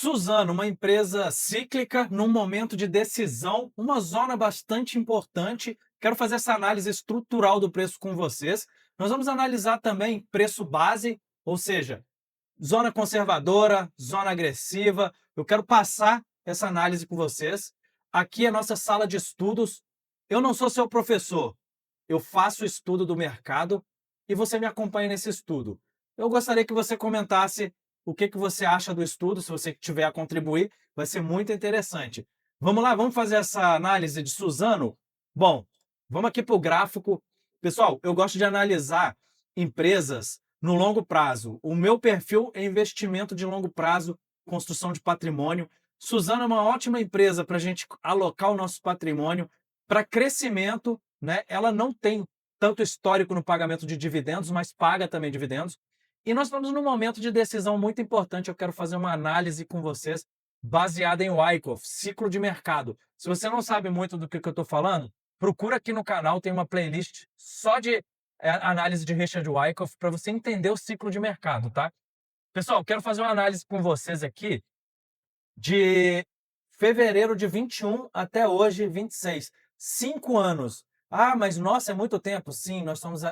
Suzano, uma empresa cíclica num momento de decisão, uma zona bastante importante. Quero fazer essa análise estrutural do preço com vocês. Nós vamos analisar também preço base, ou seja, zona conservadora, zona agressiva. Eu quero passar essa análise com vocês. Aqui é a nossa sala de estudos. Eu não sou seu professor, eu faço estudo do mercado e você me acompanha nesse estudo. Eu gostaria que você comentasse o que você acha do estudo, se você tiver a contribuir, vai ser muito interessante. Vamos lá, vamos fazer essa análise de Suzano? Bom, vamos aqui para o gráfico. Pessoal, eu gosto de analisar empresas no longo prazo. O meu perfil é investimento de longo prazo, construção de patrimônio. Suzano é uma ótima empresa para a gente alocar o nosso patrimônio para crescimento, né? Ela não tem tanto histórico no pagamento de dividendos, mas paga também dividendos. E nós estamos num momento de decisão muito importante. Eu quero fazer uma análise com vocês baseada em Wyckoff, ciclo de mercado. Se você não sabe muito do que eu estou falando, procura aqui no canal, tem uma playlist só de análise de Richard Wyckoff para você entender o ciclo de mercado, tá? Pessoal, quero fazer uma análise com vocês aqui de fevereiro de 21 até hoje, 26. 5 anos. Ah, mas nossa, é muito tempo. Sim, nós somos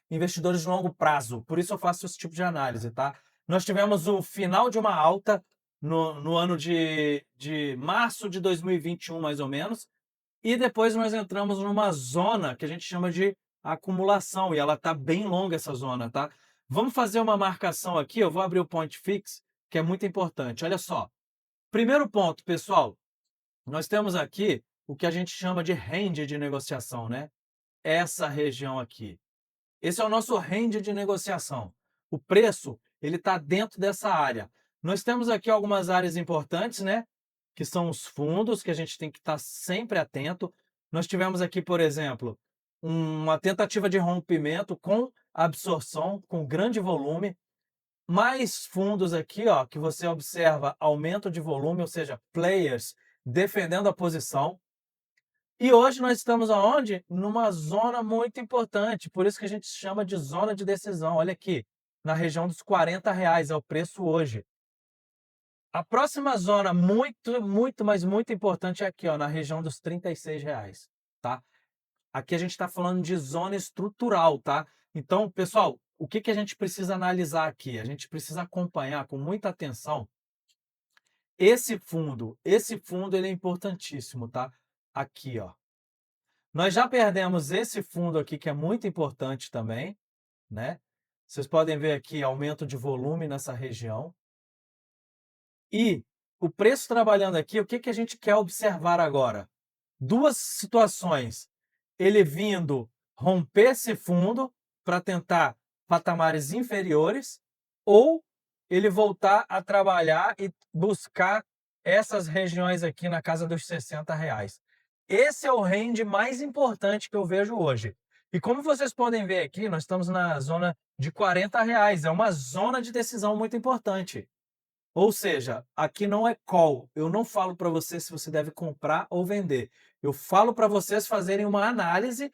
investidores de longo prazo, por isso eu faço esse tipo de análise, tá? Nós tivemos o final de uma alta no ano de março de 2021, mais ou menos, e depois nós entramos numa zona que a gente chama de acumulação, e ela está bem longa essa zona, tá? Vamos fazer uma marcação aqui, eu vou abrir o Point Fix, que é muito importante. Olha só. Primeiro ponto, pessoal, nós temos aqui o que a gente chama de range de negociação, né? Essa região aqui. Esse é o nosso range de negociação. O preço, ele está dentro dessa área. Nós temos aqui algumas áreas importantes, né? Que são os fundos, que a gente tem que estar sempre atento. Nós tivemos aqui, por exemplo, uma tentativa de rompimento com absorção, com grande volume. Mais fundos aqui, ó, que você observa aumento de volume, ou seja, players defendendo a posição. E hoje nós estamos aonde? Numa zona muito importante, por isso que a gente chama de zona de decisão. Olha aqui, na região dos R$ 40 é o preço hoje. A próxima zona mas muito importante é aqui, ó, na região dos R$ 36, tá? Aqui a gente está falando de zona estrutural, tá? Então, pessoal, o que a gente precisa analisar aqui? A gente precisa acompanhar com muita atenção esse fundo. Esse fundo ele é importantíssimo, tá? Aqui, ó. Nós já perdemos esse fundo aqui, que é muito importante também, né? Vocês podem ver aqui aumento de volume nessa região. E o preço trabalhando aqui, o que a gente quer observar agora? Duas situações. Ele vindo romper esse fundo para tentar patamares inferiores, ou ele voltar a trabalhar e buscar essas regiões aqui na casa dos R$ 60. Esse é o range mais importante que eu vejo hoje. E como vocês podem ver aqui, nós estamos na zona de R$ 40. É uma zona de decisão muito importante. Ou seja, aqui não é call. Eu não falo para você se você deve comprar ou vender. Eu falo para vocês fazerem uma análise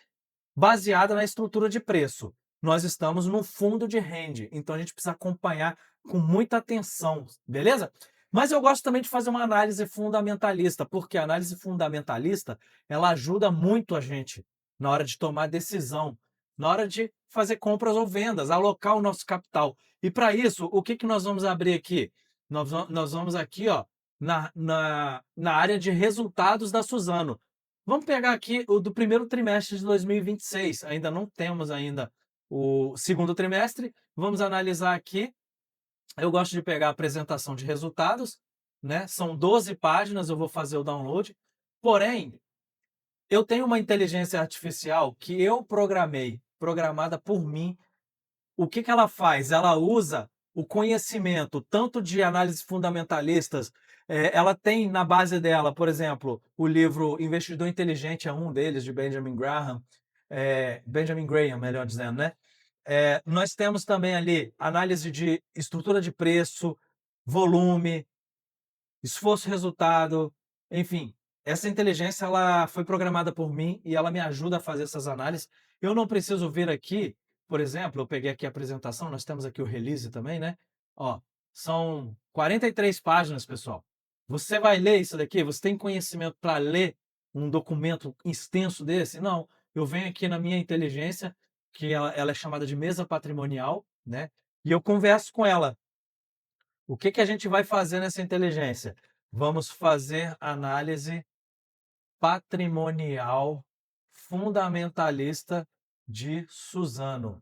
baseada na estrutura de preço. Nós estamos no fundo de range, então a gente precisa acompanhar com muita atenção, beleza? Mas eu gosto também de fazer uma análise fundamentalista, porque a análise fundamentalista, ela ajuda muito a gente na hora de tomar decisão, na hora de fazer compras ou vendas, alocar o nosso capital. E para isso, o que nós vamos abrir aqui? Nós vamos aqui, ó, na área de resultados da Suzano. Vamos pegar aqui o do primeiro trimestre de 2026. Ainda não temos ainda o segundo trimestre. Vamos analisar aqui. Eu gosto de pegar a apresentação de resultados, né? São 12 páginas, eu vou fazer o download. Porém, eu tenho uma inteligência artificial que eu programei, programada por mim. O que ela faz? Ela usa o conhecimento tanto de análises fundamentalistas, ela tem na base dela, por exemplo, o livro Investidor Inteligente é um deles, de Benjamin Graham, Benjamin Graham, melhor dizendo, né? Nós temos também ali análise de estrutura de preço, volume, esforço-resultado, enfim. Essa inteligência ela foi programada por mim e ela me ajuda a fazer essas análises. Eu não preciso vir aqui, por exemplo, eu peguei aqui a apresentação, nós temos aqui o release também, né? Ó, São 43 páginas, pessoal. Você vai ler isso daqui? Você tem conhecimento para ler um documento extenso desse? Não. Eu venho aqui na minha inteligência, que ela é chamada de mesa patrimonial, né? E eu converso com ela. O que que a gente vai fazer nessa inteligência? Vamos fazer análise patrimonial fundamentalista de Suzano.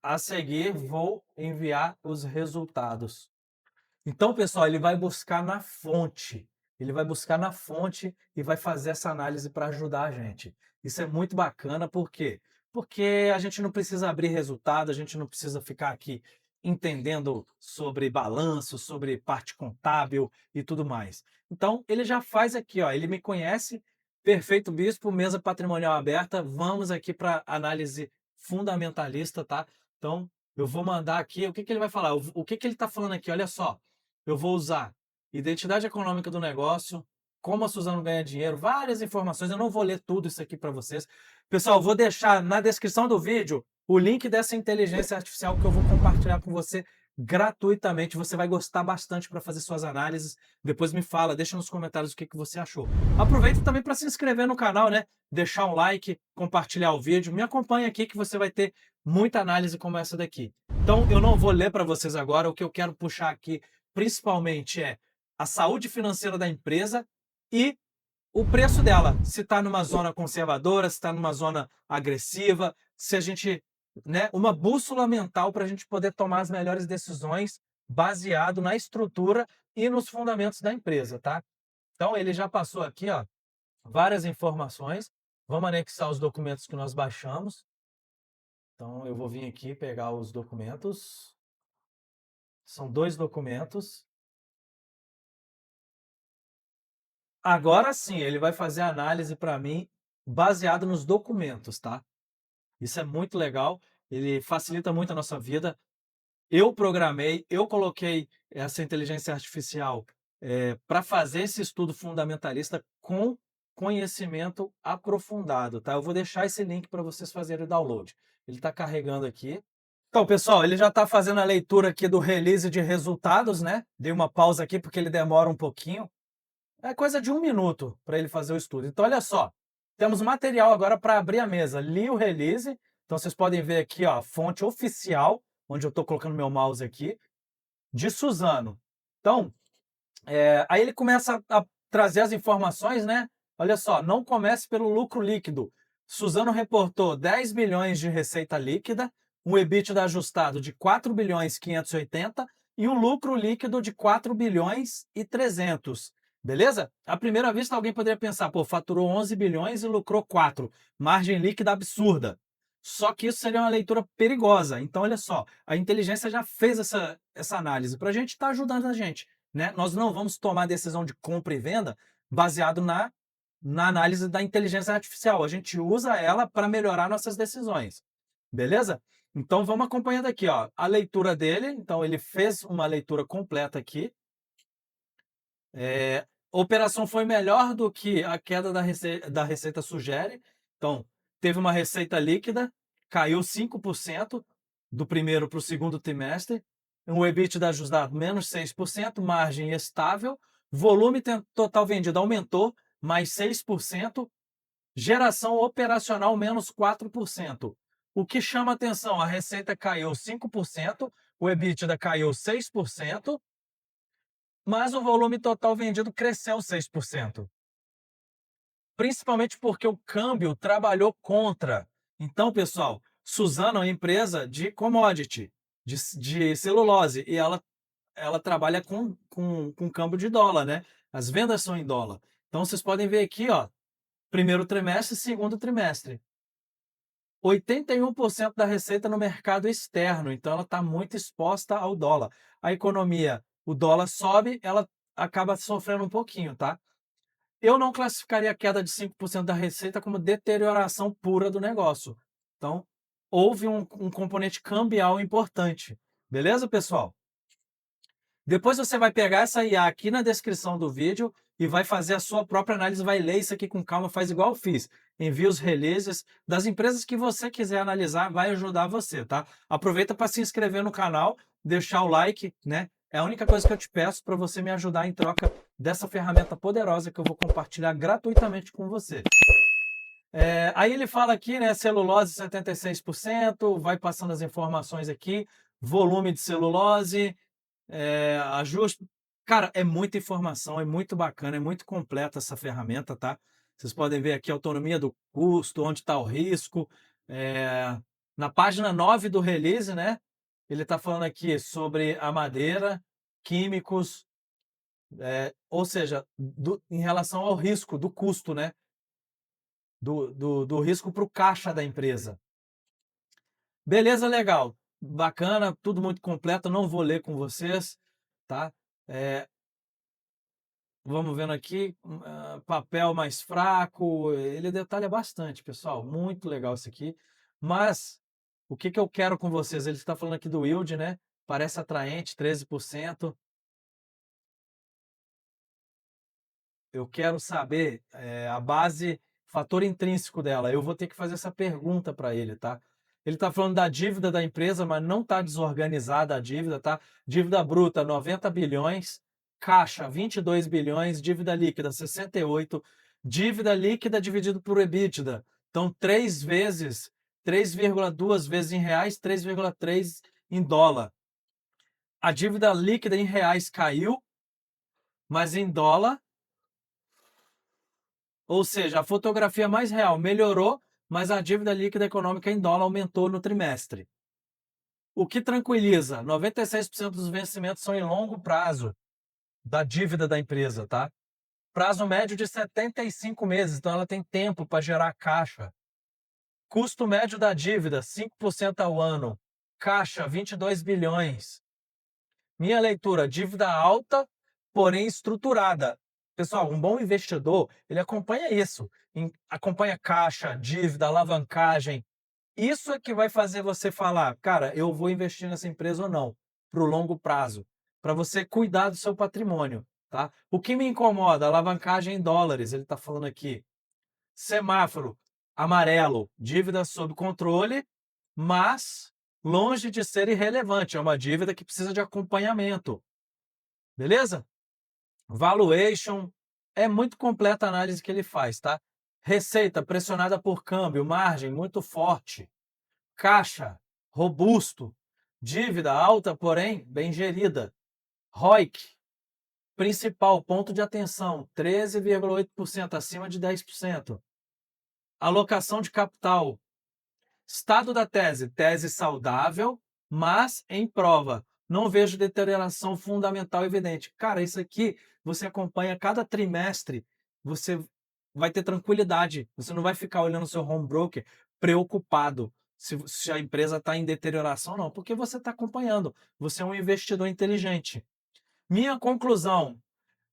A seguir, vou enviar os resultados. Então, pessoal, ele vai buscar na fonte. Ele vai buscar na fonte e vai fazer essa análise para ajudar a gente. Isso é muito bacana, por quê? Porque a gente não precisa abrir resultado, a gente não precisa ficar aqui entendendo sobre balanço, sobre parte contábil e tudo mais. Então, ele já faz aqui, ó, ele me conhece, perfeito bispo, mesa patrimonial aberta, vamos aqui para análise fundamentalista, tá? Então, eu vou mandar aqui, o que que ele vai falar? O que que ele está falando aqui? Olha só, eu vou usar identidade econômica do negócio, como a Suzano ganha dinheiro, várias informações. Eu não vou ler tudo isso aqui para vocês. Pessoal, vou deixar na descrição do vídeo o link dessa inteligência artificial que eu vou compartilhar com você gratuitamente. Você vai gostar bastante para fazer suas análises. Depois me fala, deixa nos comentários o que que você achou. Aproveita também para se inscrever no canal, né? Deixar um like, compartilhar o vídeo. Me acompanha aqui que você vai ter muita análise como essa daqui. Então, eu não vou ler para vocês agora. O que eu quero puxar aqui principalmente é a saúde financeira da empresa e o preço dela, se está numa zona conservadora, se está numa zona agressiva, se a gente, né, uma bússola mental para a gente poder tomar as melhores decisões baseado na estrutura e nos fundamentos da empresa, tá? Então ele já passou aqui, ó, várias informações. Vamos anexar os documentos que nós baixamos. Então eu vou vir aqui pegar os documentos. São 2 documentos. Agora sim, ele vai fazer a análise para mim baseado nos documentos, tá? Isso é muito legal, ele facilita muito a nossa vida. Eu programei, eu coloquei essa inteligência artificial para fazer esse estudo fundamentalista com conhecimento aprofundado, tá? Eu vou deixar esse link para vocês fazerem o download. Ele está carregando aqui. Então, pessoal, ele já está fazendo a leitura aqui do release de resultados, né? Dei uma pausa aqui porque ele demora um pouquinho. É coisa de 1 minuto para ele fazer o estudo. Então, olha só, temos material agora para abrir a mesa. Li o release, então vocês podem ver aqui, ó, a fonte oficial, onde eu estou colocando meu mouse aqui, de Suzano. Então, aí ele começa a trazer as informações, né? Olha só, não comece pelo lucro líquido. Suzano reportou 10 bilhões de receita líquida, um EBITDA ajustado de 4 bilhões 580 e um lucro líquido de 4 bilhões e 300. Beleza? À primeira vista, alguém poderia pensar, pô, faturou 11 bilhões e lucrou 4. Margem líquida absurda. Só que isso seria uma leitura perigosa. Então, olha só, a inteligência já fez essa análise para a gente estar ajudando a gente, né? Nós não vamos tomar decisão de compra e venda baseado na análise da inteligência artificial. A gente usa ela para melhorar nossas decisões. Beleza? Então vamos acompanhando aqui, ó, a leitura dele. Então ele fez uma leitura completa aqui. A operação foi melhor do que a queda da receita sugere. Então, teve uma receita líquida, caiu 5% do primeiro para o segundo trimestre, um EBITDA ajustado menos 6%, margem estável, volume total vendido aumentou mais 6%, geração operacional menos 4%. O que chama atenção, a receita caiu 5%, o EBITDA caiu 6%, mas o volume total vendido cresceu 6%. Principalmente porque o câmbio trabalhou contra. Então, pessoal, Suzano é uma empresa de commodity, de celulose, e ela trabalha com câmbio de dólar, né? As vendas são em dólar. Então, vocês podem ver aqui, ó, primeiro trimestre e segundo trimestre. 81% da receita no mercado externo, então ela está muito exposta ao dólar. A economia, o dólar sobe, ela acaba sofrendo um pouquinho, tá? Eu não classificaria a queda de 5% da receita como deterioração pura do negócio. Então, houve um componente cambial importante. Beleza, pessoal? Depois você vai pegar essa IA aqui na descrição do vídeo e vai fazer a sua própria análise, vai ler isso aqui com calma, faz igual eu fiz. Envia os releases das empresas que você quiser analisar, vai ajudar você, tá? Aproveita para se inscrever no canal, deixar o like, né? É a única coisa que eu te peço para você me ajudar em troca dessa ferramenta poderosa que eu vou compartilhar gratuitamente com você. Aí ele fala aqui, né, celulose 76%, vai passando as informações aqui, volume de celulose, ajuste. Cara, é muita informação, é muito bacana, é muito completa essa ferramenta, tá? Vocês podem ver aqui a autonomia do custo, onde está o risco. É, Na página 9 do release, né? Ele está falando aqui sobre a madeira, químicos, ou seja, em relação ao risco, do custo, né? Do risco para o caixa da empresa. Beleza, legal. Bacana, tudo muito completo, não vou ler com vocês, tá? É, Vamos vendo aqui, papel mais fraco, ele detalha bastante, pessoal, muito legal isso aqui. Mas o que que eu quero com vocês? Ele está falando aqui do yield, né? Parece atraente, 13%. Eu quero saber a base, fator intrínseco dela. Eu vou ter que fazer essa pergunta para ele, tá? Ele está falando da dívida da empresa, mas não está desorganizada a dívida, tá? Dívida bruta, 90 bilhões, caixa, 22 bilhões, dívida líquida, 68, dívida líquida dividido por EBITDA. Então, 3,2 vezes em reais, 3,3 em dólar. A dívida líquida em reais caiu, mas em dólar. Ou seja, a fotografia mais real melhorou, mas a dívida líquida econômica em dólar aumentou no trimestre. O que tranquiliza, 96% dos vencimentos são em longo prazo da dívida da empresa, tá? Prazo médio de 75 meses, então ela tem tempo para gerar caixa. Custo médio da dívida, 5% ao ano. Caixa, 22 bilhões. Minha leitura, dívida alta, porém estruturada. Pessoal, um bom investidor, ele acompanha isso. Acompanha caixa, dívida, alavancagem. Isso é que vai fazer você falar, cara, eu vou investir nessa empresa ou não, para o longo prazo, para você cuidar do seu patrimônio, tá? O que me incomoda, alavancagem em dólares, ele está falando aqui. Semáforo amarelo, dívida sob controle, mas longe de ser irrelevante, é uma dívida que precisa de acompanhamento. Beleza? Valuation, é muito completa a análise que ele faz, tá? Receita pressionada por câmbio, margem muito forte, caixa robusto, dívida alta, porém bem gerida. ROIC, principal ponto de atenção, 13,8%, acima de 10%. Alocação de capital, estado da tese, tese saudável, mas em prova. Não vejo deterioração fundamental evidente. Cara, isso aqui você acompanha cada trimestre, você vai ter tranquilidade. Você não vai ficar olhando o seu home broker preocupado se a empresa está em deterioração, não, porque você está acompanhando. Você é um investidor inteligente. Minha conclusão,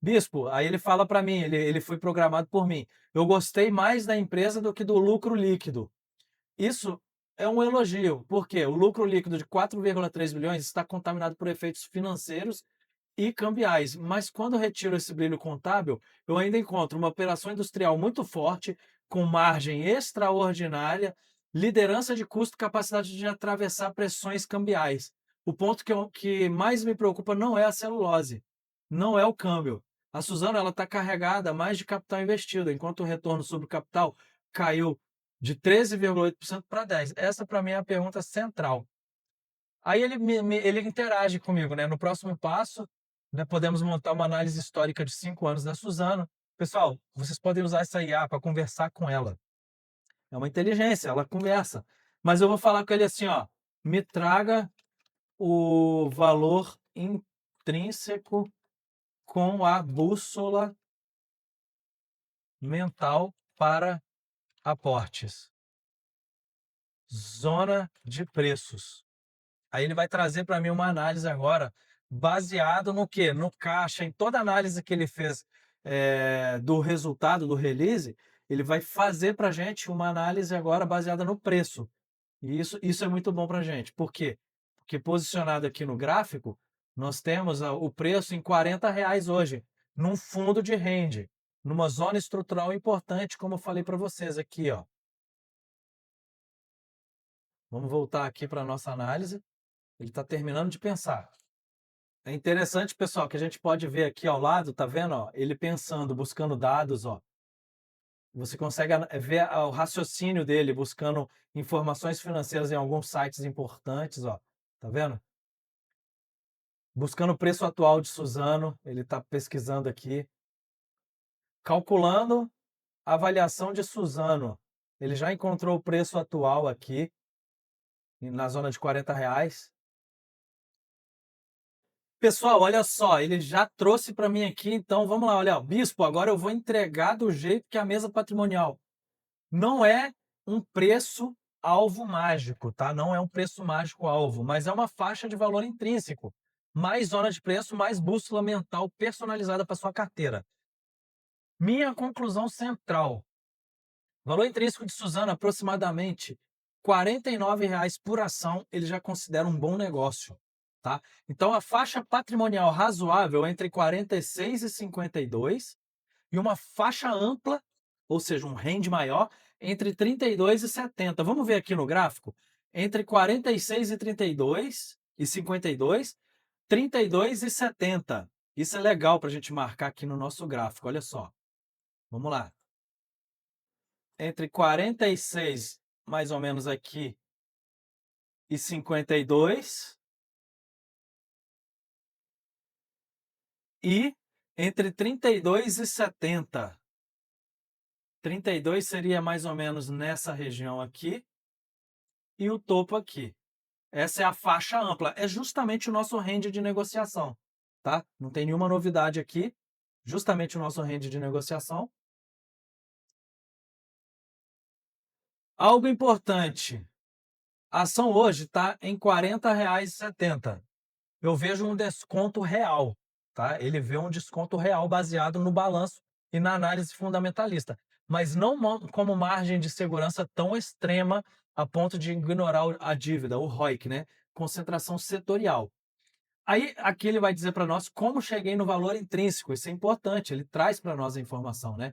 Bispo, aí ele fala para mim, ele foi programado por mim. Eu gostei mais da empresa do que do lucro líquido. Isso é um elogio, porque o lucro líquido de 4,3 bilhões está contaminado por efeitos financeiros e cambiais, mas quando eu retiro esse brilho contábil, eu ainda encontro uma operação industrial muito forte, com margem extraordinária, liderança de custo e capacidade de atravessar pressões cambiais. O ponto que mais me preocupa não é a celulose, não é o câmbio. A Suzano está carregada mais de capital investido, enquanto o retorno sobre o capital caiu de 13,8% para 10%. Essa, para mim, é a pergunta central. Aí ele interage comigo, né? No próximo passo, né, podemos montar uma análise histórica de 5 anos da Suzano. Pessoal, vocês podem usar essa IA para conversar com ela. É uma inteligência, ela conversa. Mas eu vou falar com ele assim, ó, me traga o valor intrínseco com a bússola mental para aportes. Zona de preços. Aí ele vai trazer para mim uma análise agora, baseado no quê? No caixa, em toda a análise que ele fez do resultado do release, ele vai fazer para a gente uma análise agora baseada no preço. E isso é muito bom para a gente. Por quê? Porque posicionado aqui no gráfico, Nós temos o preço em R$ 40 hoje, num fundo de rende, numa zona estrutural importante, como eu falei para vocês aqui, ó. Vamos voltar aqui para a nossa análise. Ele está terminando de pensar. É interessante, pessoal, que a gente pode ver aqui ao lado, tá vendo, ó, ele pensando, buscando dados, ó. Você consegue ver o raciocínio dele buscando informações financeiras em alguns sites importantes, ó. Tá vendo? Buscando o preço atual de Suzano, ele está pesquisando aqui. Calculando a avaliação de Suzano. Ele já encontrou o preço atual aqui, na zona de R$ 40. Pessoal, olha só, ele já trouxe para mim aqui, então vamos lá, olha, bispo, agora eu vou entregar do jeito que é a mesa patrimonial. Não é um preço alvo mágico, tá? Não é um preço mágico alvo, mas é uma faixa de valor intrínseco. Mais zona de preço, mais bússola mental personalizada para sua carteira. Minha conclusão central: valor intrínseco de Suzano aproximadamente R$ 49 por ação, ele já considera um bom negócio, tá? Então a faixa patrimonial razoável entre 46 e 52 e uma faixa ampla, ou seja, um range maior, entre 32 e 70. Vamos ver aqui no gráfico? Entre 46 e 32 e 52, 32 e 70. Isso é legal para a gente marcar aqui no nosso gráfico, olha só. Vamos lá. Entre 46, mais ou menos aqui, e 52, e entre 32 e 70. 32 seria mais ou menos nessa região aqui, e o topo aqui. Essa é a faixa ampla, é justamente o nosso range de negociação, tá? Não tem nenhuma novidade aqui, justamente o nosso range de negociação. Algo importante, a ação hoje está em R$ 40,70. Eu vejo um desconto real, tá? Ele vê um desconto real baseado no balanço e na análise fundamentalista, mas não como margem de segurança tão extrema a ponto de ignorar a dívida, o ROIC, né? Concentração setorial. Aí aqui ele vai dizer para nós como cheguei no valor intrínseco, isso é importante, ele traz para nós a informação, né?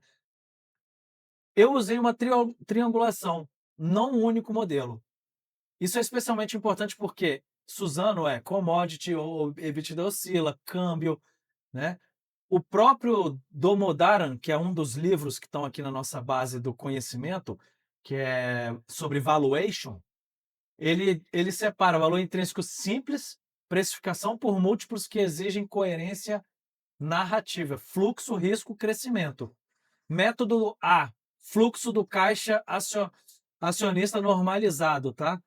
Eu usei uma triangulação, não um único modelo. Isso é especialmente importante porque Suzano é commodity, ou EBITDA oscila, câmbio, né? O próprio Domodaran, que é um dos livros que estão aqui na nossa base do conhecimento, que é sobre valuation, ele separa valor intrínseco simples, precificação por múltiplos que exigem coerência narrativa, fluxo, risco, crescimento. Método A, fluxo do caixa acionista normalizado, tá?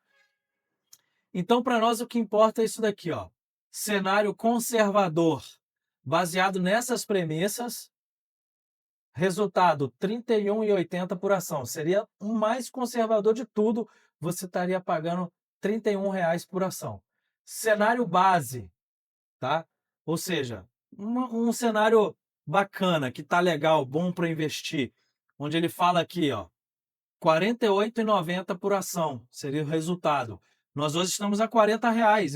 Então, para nós, o que importa é isso daqui, ó. Cenário conservador. Baseado nessas premissas, resultado R$ 31,80 por ação. Seria o mais conservador de tudo, você estaria pagando R$ 31 por ação. Cenário base, tá? Ou seja, um cenário bacana, que tá legal, bom para investir, onde ele fala aqui, ó, R$ 48,90 por ação seria o resultado. Nós hoje estamos a R$ 40,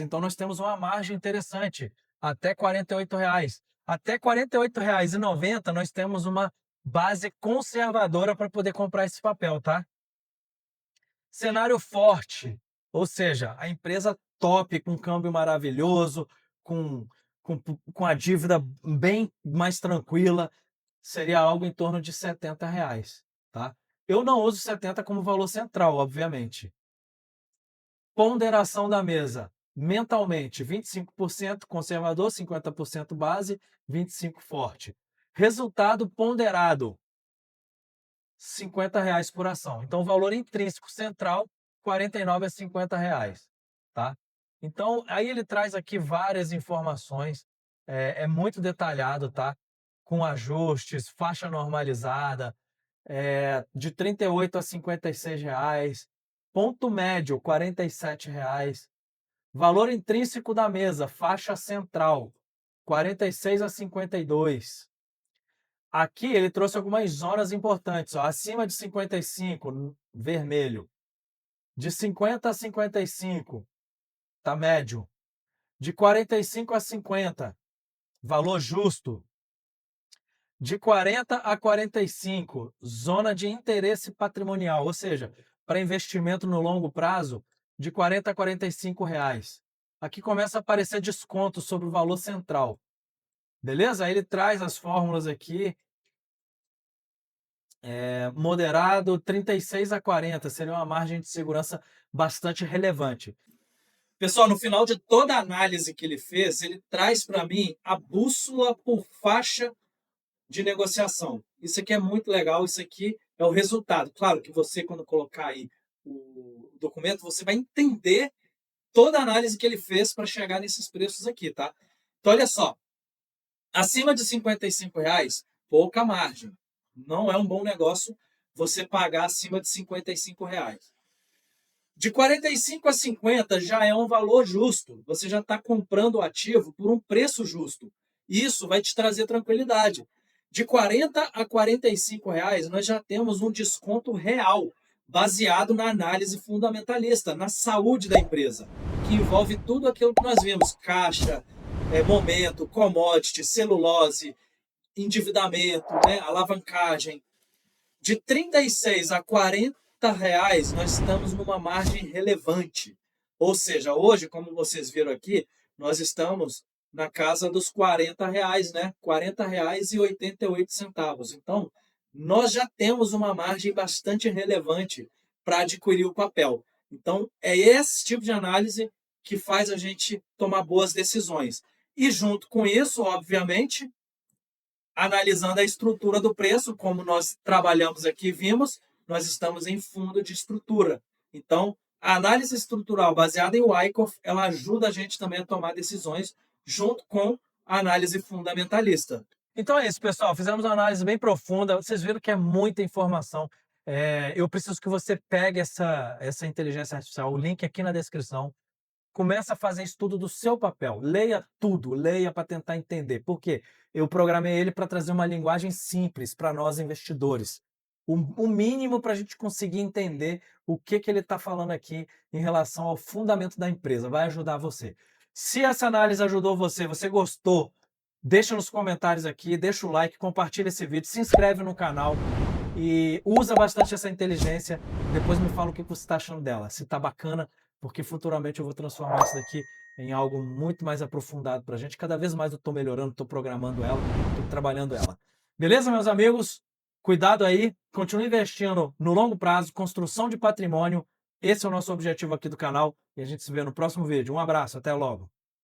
então nós temos uma margem interessante, até R$ 48. Até R$ 48,90 nós temos uma base conservadora para poder comprar esse papel, tá? Cenário forte, ou seja, a empresa top, com câmbio maravilhoso, com, com a dívida bem mais tranquila, seria algo em torno de R$ 70, tá? Eu não uso 70 como valor central, obviamente. Ponderação da mesa, mentalmente, 25% conservador, 50% base, 25% forte. Resultado ponderado, R$ 50 por ação. Então, o valor intrínseco central, 49 a R$ 50, tá? Então, aí ele traz aqui várias informações, é muito detalhado, tá? Com ajustes, faixa normalizada, de 38 a R$ 56, ponto médio, R$ 47. Valor intrínseco da mesa, faixa central, 46 a 52. Aqui ele trouxe algumas zonas importantes, ó, acima de 55, vermelho. De 50 a 55, tá médio. De 45 a 50, valor justo. De 40 a 45, zona de interesse patrimonial, ou seja, para investimento no longo prazo, de 40 a 45 reais. Aqui começa a aparecer desconto sobre o valor central, beleza? Aí ele traz as fórmulas aqui, moderado 36 a 40, seria uma margem de segurança bastante relevante. Pessoal, no final de toda a análise que ele fez, ele traz para mim a bússola por faixa de negociação. Isso aqui é muito legal, isso aqui é o resultado. Claro que você, quando colocar aí o documento, você vai entender toda a análise que ele fez para chegar nesses preços aqui, tá? Então, olha só, acima de R$ 55, pouca margem. Não é um bom negócio você pagar acima de R$ 55. De 45 a 50 já é um valor justo. Você já está comprando o ativo por um preço justo. Isso vai te trazer tranquilidade. De 40 a 45 reais, nós já temos um desconto real, baseado na análise fundamentalista, na saúde da empresa, que envolve tudo aquilo que nós vimos: caixa, momento, commodity, celulose, endividamento, né, alavancagem. De 36 a 40 reais, nós estamos numa margem relevante. Ou seja, hoje, como vocês viram aqui, nós estamos na casa dos 40 reais, né? R$ 40,88. Então, nós já temos uma margem bastante relevante para adquirir o papel. Então, é esse tipo de análise que faz a gente tomar boas decisões. E junto com isso, obviamente, analisando a estrutura do preço, como nós trabalhamos aqui, vimos, nós estamos em fundo de estrutura. Então, a análise estrutural baseada em Wyckoff, ela ajuda a gente também a tomar decisões junto com a análise fundamentalista. Então é isso, pessoal. Fizemos uma análise bem profunda. Vocês viram que é muita informação. Eu preciso que você pegue essa inteligência artificial, o link aqui na descrição. Começa a fazer estudo do seu papel. Leia tudo, leia para tentar entender. Por quê? Eu programei ele para trazer uma linguagem simples para nós investidores. O mínimo para a gente conseguir entender o que ele está falando aqui em relação ao fundamento da empresa. Vai ajudar você. Se essa análise ajudou você, você gostou, deixa nos comentários aqui, deixa o like, compartilha esse vídeo, se inscreve no canal e usa bastante essa inteligência. Depois me fala o que você está achando dela, se está bacana, porque futuramente eu vou transformar isso daqui em algo muito mais aprofundado para a gente. Cada vez mais eu estou melhorando, estou programando ela, estou trabalhando ela. Beleza, meus amigos? Cuidado aí, continue investindo no longo prazo, construção de patrimônio. Esse é o nosso objetivo aqui do canal e a gente se vê no próximo vídeo. Um abraço, até logo.